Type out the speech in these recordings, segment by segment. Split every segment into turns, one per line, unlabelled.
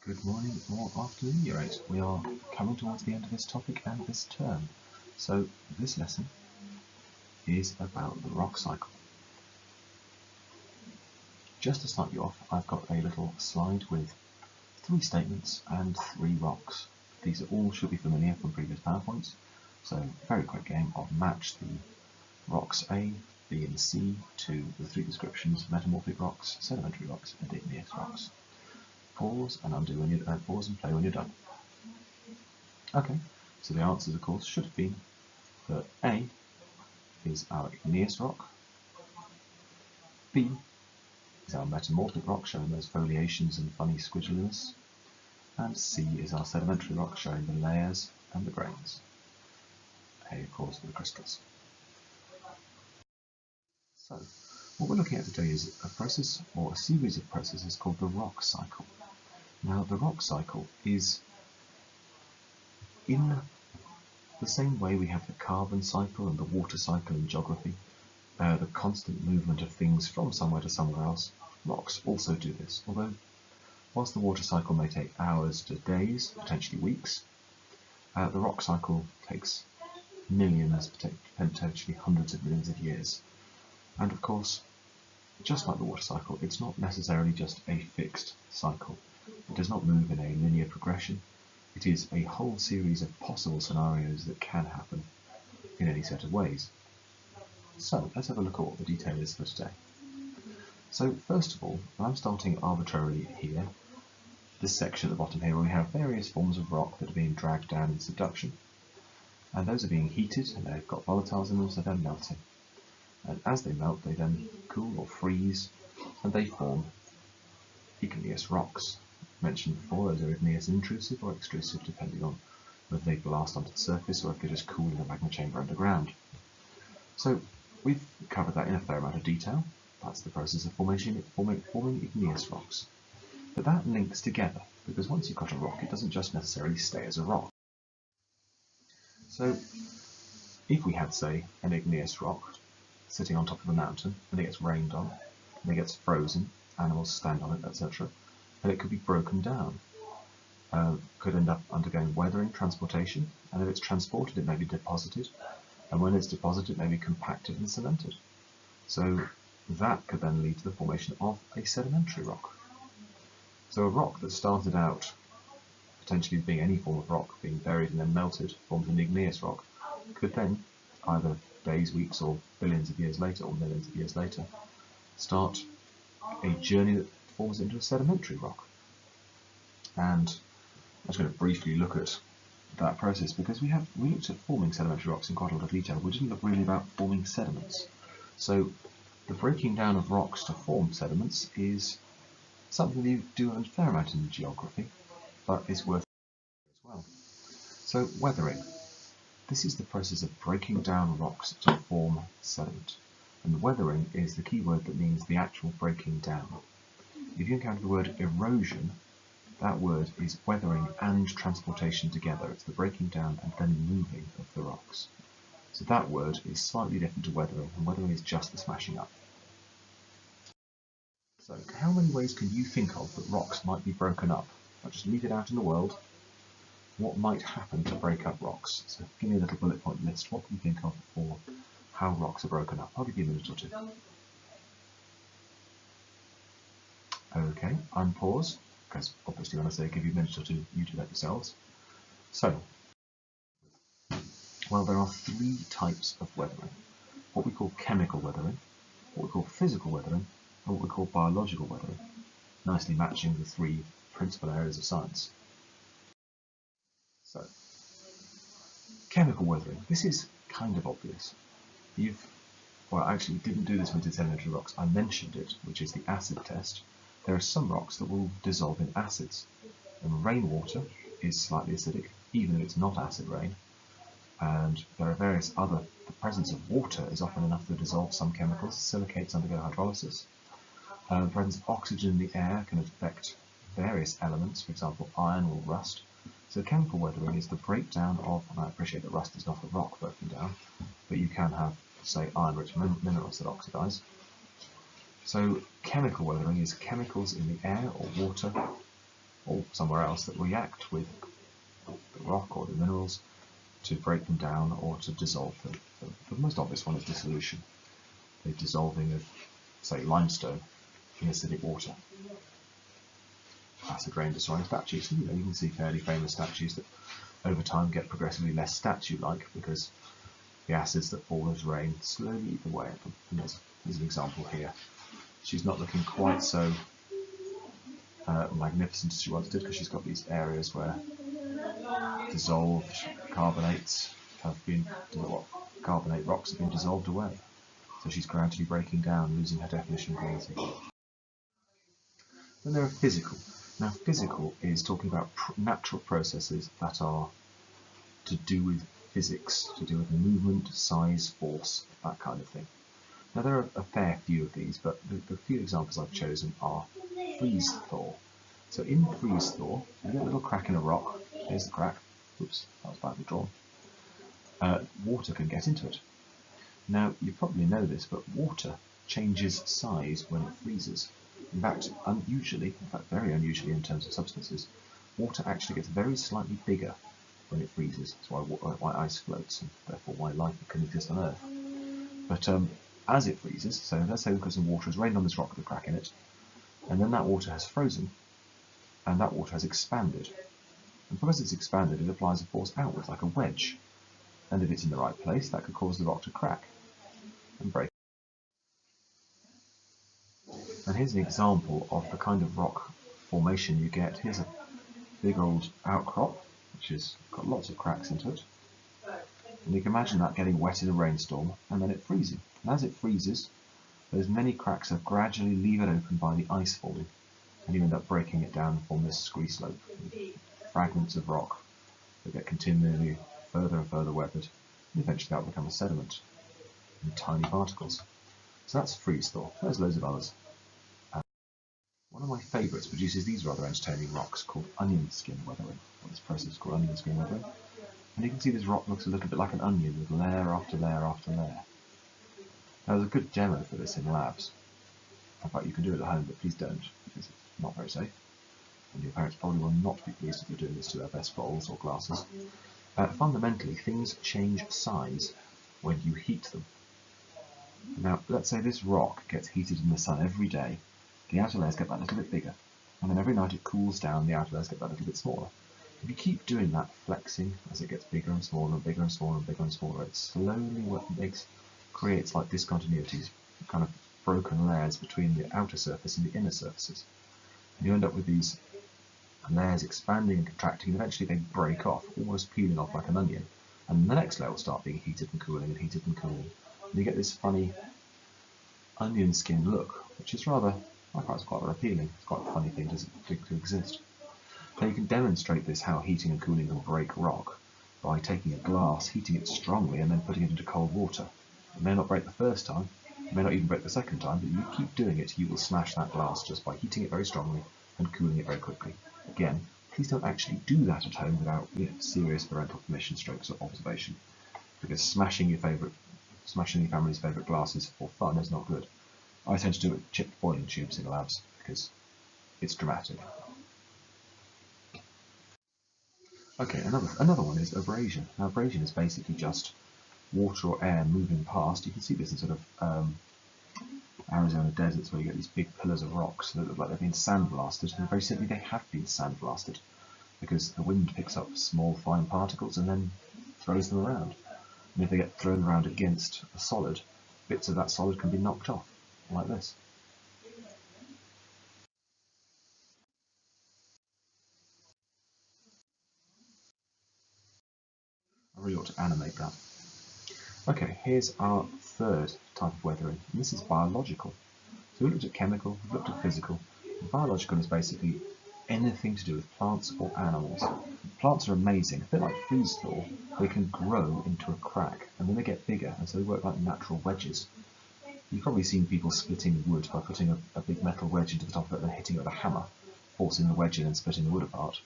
Good morning or afternoon, Year 8. We are coming towards the end of this topic and this term. So this lesson is about the rock cycle. Just to start you off, I've got a little slide with 3 statements and 3 rocks. These all should be familiar from previous PowerPoints. So very quick game of match the rocks A, B and C to the 3 descriptions: metamorphic rocks, sedimentary rocks and igneous rocks. Pause and undo when you pause and play when you're done. Okay, so the answers, of course, should have been that A is our igneous rock, B is our metamorphic rock showing those foliations and funny squiggliness, and C is our sedimentary rock showing the layers and the grains. A, of course, for the crystals. So, what we're looking at today is a process or a series of processes called the rock cycle. Now, the rock cycle is in the same way we have the carbon cycle and the water cycle in geography, the constant movement of things from somewhere to somewhere else. Rocks also do this, although whilst the water cycle may take hours to days, potentially weeks, the rock cycle takes millions, potentially hundreds of millions of years. And of course, just like the water cycle, it's not necessarily just a fixed cycle. It does not move in a linear progression. It is a whole series of possible scenarios that can happen in any set of ways. So let's have a look at what the detail is for today. So first of all, I'm starting arbitrarily here, this section at the bottom here, where we have various forms of rock that are being dragged down in subduction, and those are being heated and they've got volatiles in them, so they're melting. And as they melt, they then cool or freeze, and they form igneous rocks. Mentioned before, those are igneous intrusive or extrusive, depending on whether they blast onto the surface or if they just cool in a magma chamber underground. So we've covered that in a fair amount of detail. That's the process of forming igneous rocks. But that links together, because once you've got a rock, it doesn't just necessarily stay as a rock. So if we had, say, an igneous rock sitting on top of a mountain, and it gets rained on, and it gets frozen, animals stand on it, etc., and it could be broken down. Could end up undergoing weathering, transportation, and if it's transported, it may be deposited, and when it's deposited, it may be compacted and cemented. So that could then lead to the formation of a sedimentary rock. So a rock that started out potentially being any form of rock, being buried and then melted, formed an igneous rock, could then, either days, weeks, or billions of years later, or millions of years later, start a journey that forms into a sedimentary rock. And I'm just going to briefly look at that process, because we looked at forming sedimentary rocks in quite a lot of detail. We didn't look really about forming sediments. So the breaking down of rocks to form sediments is something that you do a fair amount in geography, but is worth as well. So weathering. This is the process of breaking down rocks to form sediment. And weathering is the key word that means the actual breaking down. If you encounter the word erosion, that word is weathering and transportation together. It's the breaking down and then moving of the rocks. So that word is slightly different to weathering, and weathering is just the smashing up. So how many ways can you think of that rocks might be broken up? I'll just leave it out in the world. What might happen to break up rocks? So give me a little bullet point list. What can you think of for how rocks are broken up? I'll give you a minute or two. Okay, unpause, because obviously when I say give you a minute or two, you do that yourselves. So, well, there are 3 types of weathering. What we call chemical weathering, what we call physical weathering, and what we call biological weathering, nicely matching the 3 principal areas of science. So, chemical weathering. This is kind of obvious. Well, actually, we didn't do this with sedimentary rocks. I mentioned it, which is the acid test. There are some rocks that will dissolve in acids, and rainwater is slightly acidic, even if it's not acid rain. And there are various other. The presence of water is often enough to dissolve some chemicals. Silicates undergo hydrolysis. The presence of oxygen in the air can affect various elements, for example, iron will rust. So chemical weathering is the breakdown of, and I appreciate that rust is not a rock broken down, but you can have, say, iron-rich minerals that oxidize. So chemical weathering is chemicals in the air or water, or somewhere else that react with the rock or the minerals to break them down or to dissolve them. The most obvious one is dissolution, the dissolving of, say, limestone in acidic water. Acid rain destroying statues. You can see fairly famous statues that over time get progressively less statue-like because the acids that fall as rain slowly eat away at them. And there's an example here. She's not looking quite so magnificent as she once did because she's got these areas where dissolved carbonates have been, carbonate rocks have been dissolved away. So she's gradually breaking down, losing her definition quality. Then there are physical. Now physical is talking about natural processes that are to do with physics, to do with movement, size, force, that kind of thing. Now there are a fair few of these, but the few examples I've chosen are freeze thaw. So in freeze thaw, you get a little crack in a rock. Here's the crack. Oops, that was badly drawn. Water can get into it. Now you probably know this, but water changes size when it freezes. In fact, very unusually in terms of substances, water actually gets very slightly bigger when it freezes. That's why ice floats, and therefore why life can exist on Earth. But as it freezes, so let's say because some water has rained on this rock with a crack in it, and then that water has frozen, and that water has expanded. And because it's expanded, it applies a force outwards, like a wedge. And if it's in the right place, that could cause the rock to crack and break. And here's an example of the kind of rock formation you get. Here's a big old outcrop, which has got lots of cracks into it. And you can imagine that getting wet in a rainstorm, and then it freezing. And as it freezes, those many cracks are gradually levered open by the ice falling, and you end up breaking it down and form this scree slope. Fragments of rock that get continually further and further weathered, and eventually that will become a sediment in tiny particles. So that's freeze thaw. There's loads of others. One of my favourites produces these rather entertaining rocks called onion skin weathering. This process is called onion skin weathering. And you can see this rock looks a little bit like an onion with layer after layer after layer. Now there's a good demo for this in labs. In fact, you can do it at home, but please don't, because it's not very safe. And your parents probably will not be pleased if you're doing this to their best bottles or glasses. Fundamentally, things change size when you heat them. Now, let's say this rock gets heated in the sun every day. The outer layers get that little bit bigger, and then every night it cools down, the outer layers get that little bit smaller. If you keep doing that flexing as it gets bigger and smaller and bigger and smaller and bigger and smaller, it slowly creates like discontinuities, kind of broken layers between the outer surface and the inner surfaces. And you end up with these layers expanding and contracting, and eventually they break off, almost peeling off like an onion. And the next layer will start being heated and cooling and heated and cooling. And you get this funny onion skin look, which is rather, I find it's quite appealing. It's quite a funny thing to exist. Now you can demonstrate this, how heating and cooling can break rock, by taking a glass, heating it strongly, and then putting it into cold water. It may not break the first time, it may not even break the second time, but you keep doing it, you will smash that glass just by heating it very strongly and cooling it very quickly. Again, please don't actually do that at home without serious parental permission, strokes or observation, because smashing your family's favourite glasses for fun is not good. I tend to do it with chipped boiling tubes in labs because it's dramatic. Okay, another one is abrasion. Now abrasion is basically just water or air moving past. You can see this in sort of Arizona deserts where you get these big pillars of rocks that look like they've been sandblasted, and very simply they have been sandblasted because the wind picks up small fine particles and then throws them around. And if they get thrown around against a solid, bits of that solid can be knocked off, like this. I really ought to animate that. Okay, here's our third type of weathering, and this is biological. So we looked at chemical, we've looked at physical, and biological is basically anything to do with plants or animals. Plants are amazing. A bit like freeze thaw, they can grow into a crack, and then they get bigger, and so they work like natural wedges. You've probably seen people splitting wood by putting a big metal wedge into the top of it and hitting it with a hammer, forcing the wedge in and splitting the wood apart.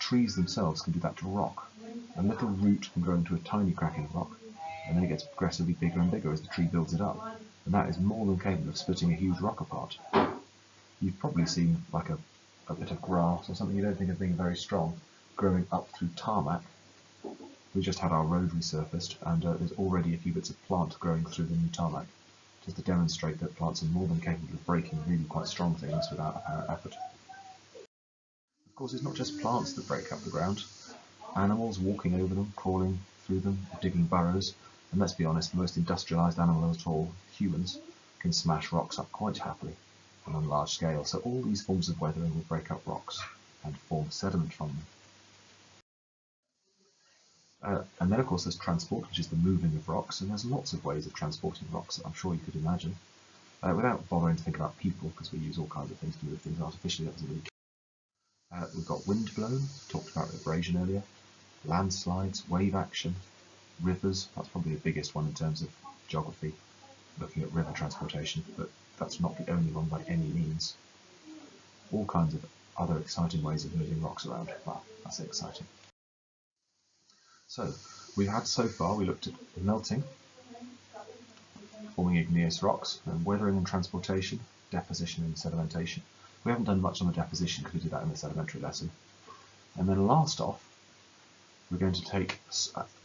Trees themselves can do that to rock. A little root can grow into a tiny crack in rock, and then it gets progressively bigger and bigger as the tree builds it up, and that is more than capable of splitting a huge rock apart. You've probably seen like a a bit of grass or something you don't think of being very strong growing up through tarmac. We just had our road resurfaced, and there's already a few bits of plant growing through the new tarmac, just to demonstrate that plants are more than capable of breaking really quite strong things without apparent effort. Of course, it's not just plants that break up the ground. Animals walking over them, crawling through them, digging burrows, and let's be honest, the most industrialised animal at all, humans, can smash rocks up quite happily and on a large scale. So all these forms of weathering will break up rocks and form sediment from them. And then of course there's transport, which is the moving of rocks, and there's lots of ways of transporting rocks that I'm sure you could imagine, without bothering to think about people, because we use all kinds of things to move things artificially. That doesn't really we've got wind blown, talked about abrasion earlier, landslides, wave action, rivers. That's probably the biggest one in terms of geography, looking at river transportation, but that's not the only one by any means. All kinds of other exciting ways of moving rocks around. Wow, that's exciting. So, we looked at melting, forming igneous rocks, and weathering and transportation, deposition and sedimentation. We haven't done much on the deposition because we did that in the sedimentary lesson. And then last off, we're going to take,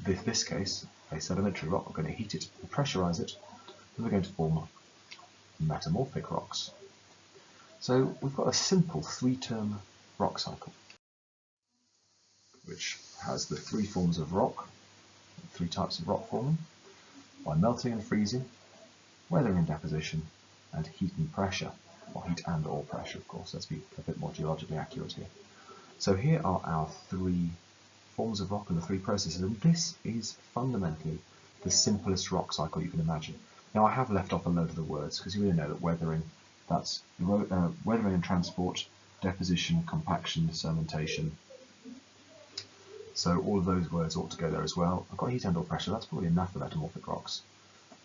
in this case, a sedimentary rock, we're going to heat it, pressurise it, and we're going to form metamorphic rocks. So we've got a simple three-term rock cycle, which has the three forms of rock, three types of rock forming, by melting and freezing, weathering and deposition, and heat and pressure, or heat and or pressure, of course. Let's be a bit more geologically accurate here. So here are our three forms of rock and the three processes, and this is fundamentally the simplest rock cycle you can imagine. Now I have left off a load of the words because you really know that weathering, that's weathering and transport, deposition, compaction, sedimentation. So all of those words ought to go there as well. I've got heat and or pressure, that's probably enough for metamorphic rocks.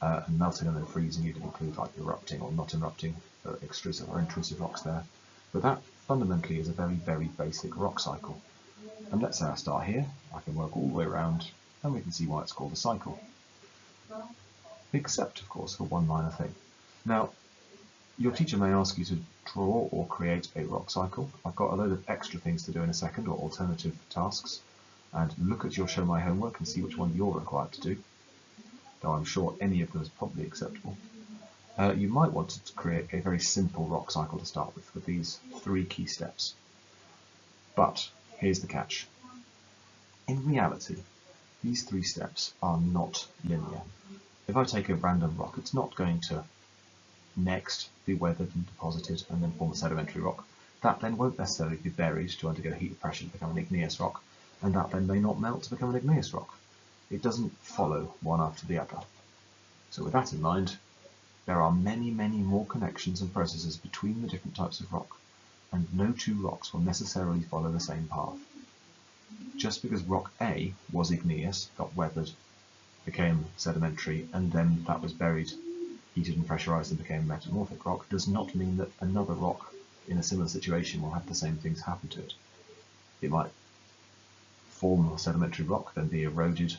And melting and then freezing, you can include like erupting or not erupting, extrusive or intrusive rocks there. But that fundamentally is a very, very basic rock cycle. And let's say I start here, I can work all the way around, and we can see why it's called a cycle. Except, of course, for one minor thing. Now, your teacher may ask you to draw or create a rock cycle. I've got a load of extra things to do in a second, or alternative tasks, and look at your Show My Homework and see which one you're required to do, though I'm sure any of them is probably acceptable. You might want to create a very simple rock cycle to start with these three key steps. But here's the catch. In reality, these three steps are not linear. If I take a random rock, it's not going to next be weathered and deposited and then form a sedimentary rock. That then won't necessarily be buried to undergo heat and pressure to become an igneous rock, and that then may not melt to become an igneous rock. It doesn't follow one after the other. So with that in mind, there are many, many more connections and processes between the different types of rock, and no two rocks will necessarily follow the same path. Just because rock A was igneous, got weathered, became sedimentary, and then that was buried, heated and pressurized and became metamorphic rock, does not mean that another rock in a similar situation will have the same things happen to it. It might form a sedimentary rock, then be eroded,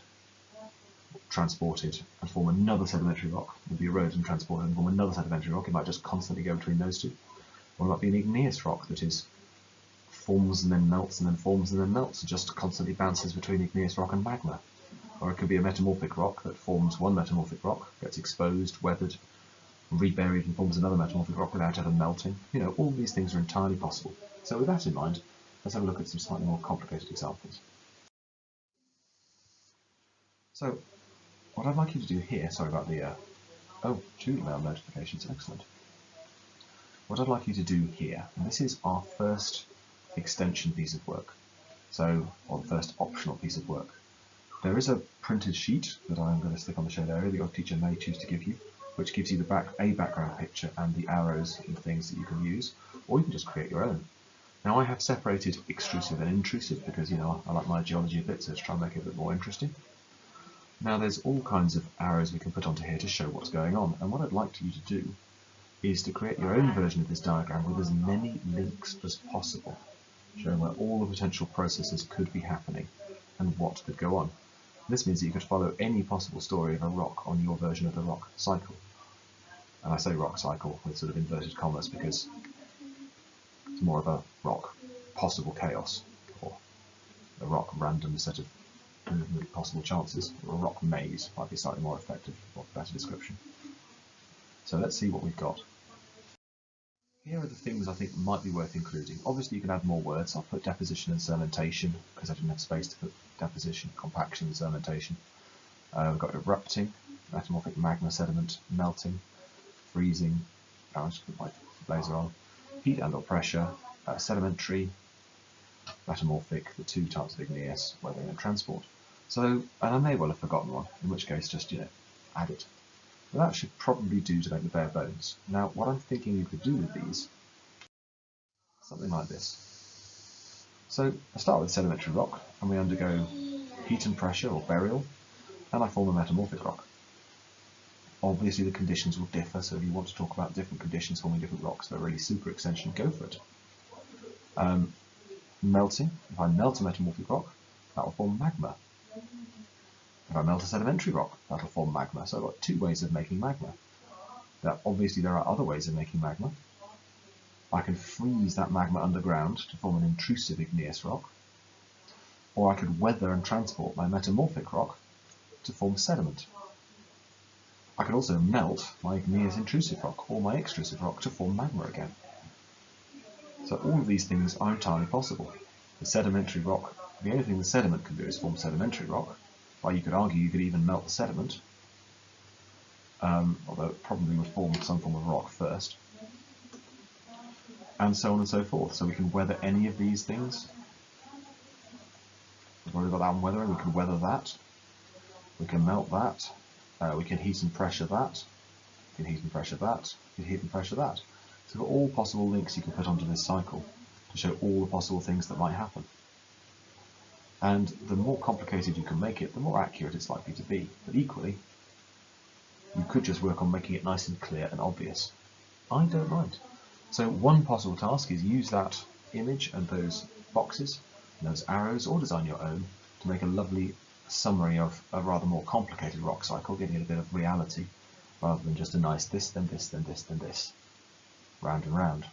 transported, and form another sedimentary rock, and be eroded and transported and form another sedimentary rock. It might just constantly go between those two. Or it might be an igneous rock that is forms and then melts and then forms and then melts, and just constantly bounces between igneous rock and magma. Or it could be a metamorphic rock that forms one metamorphic rock, gets exposed, weathered, reburied, and forms another metamorphic rock without ever melting. You know, all these things are entirely possible. So with that in mind, let's have a look at some slightly more complicated examples. So, what I'd like you to do here, sorry about the, two email notifications, excellent. What I'd like you to do here, and this is our first extension piece of work, or the first optional piece of work. There is a printed sheet that I'm going to stick on the shade area that your teacher may choose to give you, which gives you a background picture and the arrows and things that you can use, or you can just create your own. Now I have separated extrusive and intrusive because, you know, I like my geology a bit, so let's try and make it a bit more interesting. Now there's all kinds of arrows we can put onto here to show what's going on, and what I'd like you to do is to create your own version of this diagram with as many links as possible, showing where all the potential processes could be happening and what could go on. This means that you could follow any possible story of a rock on your version of the rock cycle. And I say rock cycle with sort of inverted commas because It's more of a rock possible chaos, or a rock random set of possible chances, or a rock maze might be slightly more effective or better description. So let's see what we've got. Here are the things I think might be worth including. Obviously you can add more words. I'll put deposition and sedimentation because I didn't have space to put deposition, compaction and sedimentation. We've got erupting, metamorphic magma sediment, melting, freezing, I'll just put my laser on, heat and or pressure, sedimentary, metamorphic, the two types of igneous, weathering and transport. So, and I may well have forgotten one, in which case just, add it. But that should probably do to make the bare bones. Now, what I'm thinking you could do with these, something like this. So, I start with sedimentary rock, and we undergo heat and pressure, or burial, and I form a metamorphic rock. Obviously the conditions will differ, so if you want to talk about different conditions forming different rocks that are really super extension, go for it. Melting, if I melt a metamorphic rock, that will form magma. If I melt a sedimentary rock, that will form magma. So I've got two ways of making magma. Now, obviously there are other ways of making magma. I can freeze that magma underground to form an intrusive igneous rock, or I could weather and transport my metamorphic rock to form sediment. I could also melt my igneous intrusive rock or my extrusive rock to form magma again. So all of these things are entirely possible. The sedimentary rock, the only thing the sediment can do is form sedimentary rock. Well, you could argue you could even melt the sediment, although it probably would form some form of rock first, and so on and so forth. So we can weather any of these things. We've already got that on weathering. We can weather that. We can melt that. We can heat and pressure that. We can heat and pressure that. We can heat and pressure that. So all possible links you can put onto this cycle to show all the possible things that might happen. And the more complicated you can make it, the more accurate it's likely to be. But equally, you could just work on making it nice and clear and obvious. I don't mind. So one possible task is use that image and those boxes and those arrows, or design your own, to make a lovely summary of a rather more complicated rock cycle, giving it a bit of reality, rather than just a nice this, then this, then this, then this, round and round.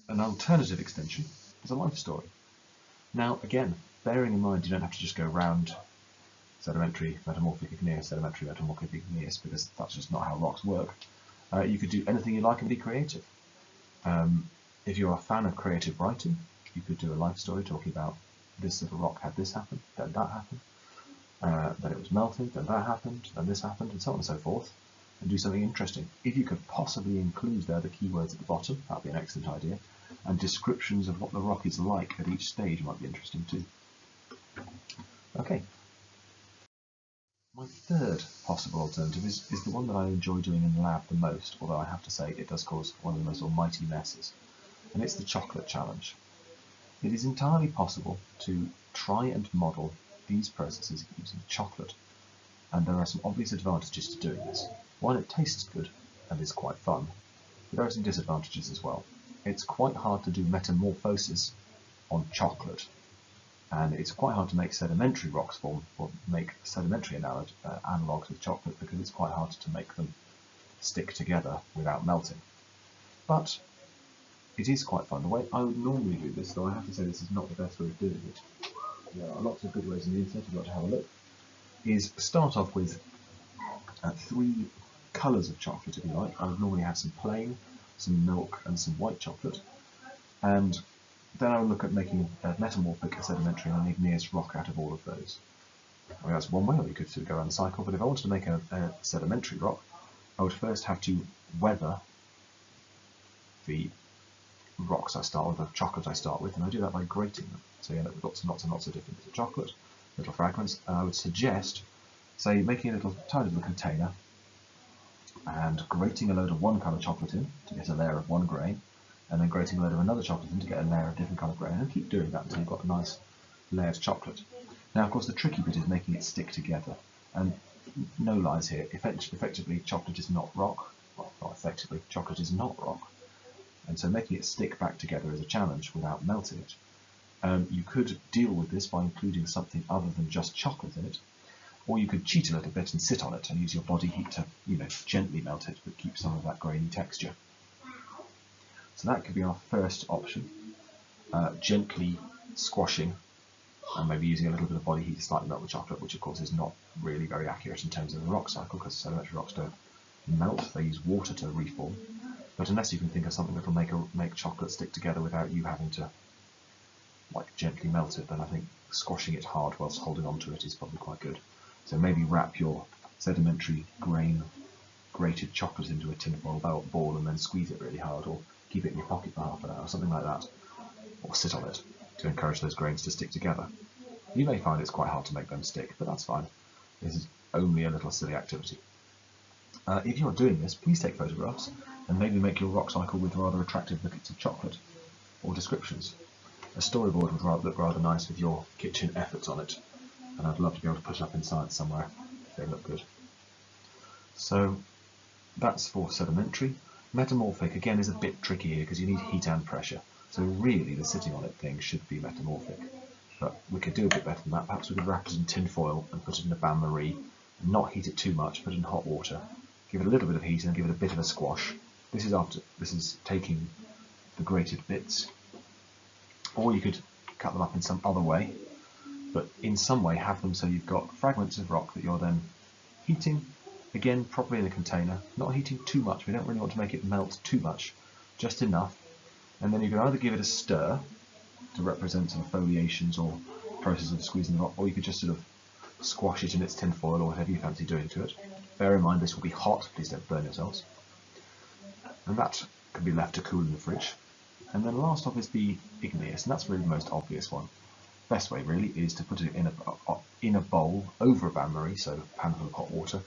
An alternative extension is a life story. Now, again, bearing in mind you don't have to just go round sedimentary, metamorphic, igneous, sedimentary, metamorphic, igneous, because that's just not how rocks work. You could do anything you like and be creative. If you're a fan of creative writing, you could do a life story talking about this little rock had this happen, then that happened, then it was melted, then that happened, then this happened, and so on and so forth, and do something interesting. If you could possibly include there the keywords at the bottom, that would be an excellent idea, and descriptions of what the rock is like at each stage might be interesting too. Okay. My third possible alternative is the one that I enjoy doing in the lab the most, although I have to say it does cause one of the most almighty messes, and it's the chocolate challenge. It is entirely possible to try and model these processes using chocolate, and there are some obvious advantages to doing this. One, it tastes good and is quite fun, but there are some disadvantages as well. It's quite hard to do metamorphosis on chocolate, and it's quite hard to make sedimentary rocks form, or make sedimentary analogues with chocolate, because it's quite hard to make them stick together without melting. But it is quite fun. The way I would normally do this, though I have to say this is not the best way of doing it, there are lots of good ways on the internet, if you've got to have a look, is start off with 3 colours of chocolate, if you like. I would normally have some plain, some milk, and some white chocolate, and then I would look at making a metamorphic, a sedimentary, and an igneous rock out of all of those. I mean, that's one way, or you could sort of go around the cycle, but if I wanted to make a sedimentary rock, I would first have to weather the rocks I start with, the chocolate I start with, and I do that by grating them. So you end up with lots and lots and lots of different bits of chocolate, little fragments, and I would suggest, say, making a tiny little container and grating a load of one colour chocolate in to get a layer of one grain, and then grating a load of another chocolate in to get a layer of different colour grain, and keep doing that until you've got a nice layered chocolate. Now, of course, the tricky bit is making it stick together, and no lies here, effectively chocolate is not rock. Well, not effectively, chocolate is not rock, and so making it stick back together is a challenge without melting it. You could deal with this by including something other than just chocolate in it, or you could cheat a little bit and sit on it and use your body heat to, gently melt it, but keep some of that grainy texture. So that could be our first option, gently squashing and maybe using a little bit of body heat to slightly melt the chocolate, which of course is not really very accurate in terms of the rock cycle, because sedimentary rocks don't melt, they use water to reform. But unless you can think of something that will make chocolate stick together without you having to like gently melt it, then I think squashing it hard whilst holding on to it is probably quite good. So maybe wrap your sedimentary grain grated chocolate into a tinfoil ball and then squeeze it really hard, or keep it in your pocket for half an hour, something like that, or sit on it to encourage those grains to stick together. You may find it's quite hard to make them stick, but that's fine. This is only a little silly activity. If you're doing this, please take photographs and maybe make your rock cycle with rather attractive buckets of chocolate or descriptions. A storyboard would look rather nice with your kitchen efforts on it, and I'd love to be able to put it up in science somewhere if they look good. So that's for sedimentary. Metamorphic, again, is a bit tricky here because you need heat and pressure. So really the sitting on it thing should be metamorphic. But we could do a bit better than that. Perhaps we could wrap it in tin foil and put it in a bain-marie, and not heat it too much, put it in hot water, give it a little bit of heat and give it a bit of a squash. This is taking the grated bits, or you could cut them up in some other way, but in some way have them so you've got fragments of rock that you're then heating, again properly in a container, not heating too much. We don't really want to make it melt too much, just enough, and then you can either give it a stir to represent some foliations or process of squeezing the rock, or you could just sort of squash it in its tin foil or whatever you fancy doing to it. Bear in mind this will be hot, please don't burn yourselves. And that can be left to cool in the fridge. And then last off is the igneous, and that's really the most obvious one. Best way really is to put it in a bowl over a bain-marie, so a pan full of hot water,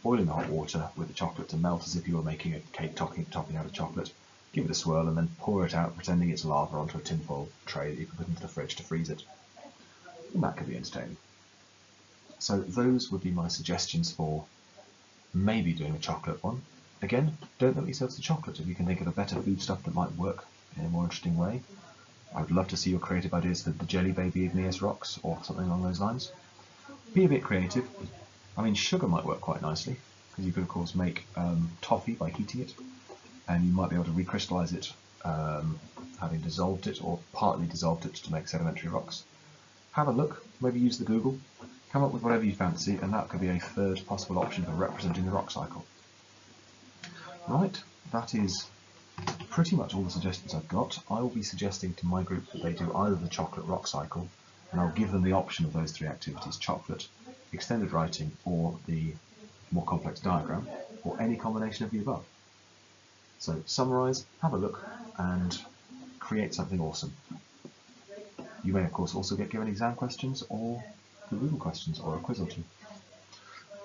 boiling the hot water with the chocolate to melt as if you were making a cake topping out of chocolate. Give it a swirl and then pour it out, pretending it's lava, onto a tinfoil tray that you can put into the fridge to freeze it. And that could be entertaining. So those would be my suggestions for maybe doing a chocolate one. Again, don't limit yourself to chocolate. If you can think of a better food stuff that might work in a more interesting way, I would love to see your creative ideas for the Jelly Baby igneous rocks or something along those lines. Be a bit creative. I mean, sugar might work quite nicely, because you could of course make toffee by heating it, and you might be able to recrystallize it having dissolved it or partly dissolved it to make sedimentary rocks. Have a look, maybe use the Google, come up with whatever you fancy, and that could be a third possible option for representing the rock cycle. Right, that is pretty much all the suggestions I've got. I will be suggesting to my group that they do either the chocolate rock cycle, and I'll give them the option of those three activities: chocolate, extended writing, or the more complex diagram, or any combination of the above. So summarise, have a look, and create something awesome. You may of course also get given exam questions or Google questions or a quiz or two.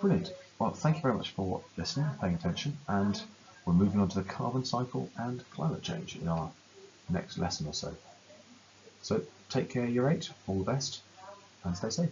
Brilliant. Well, thank you very much for listening, paying attention, and we're moving on to the carbon cycle and climate change in our next lesson or so. So take care, Year 8, all the best, and stay safe.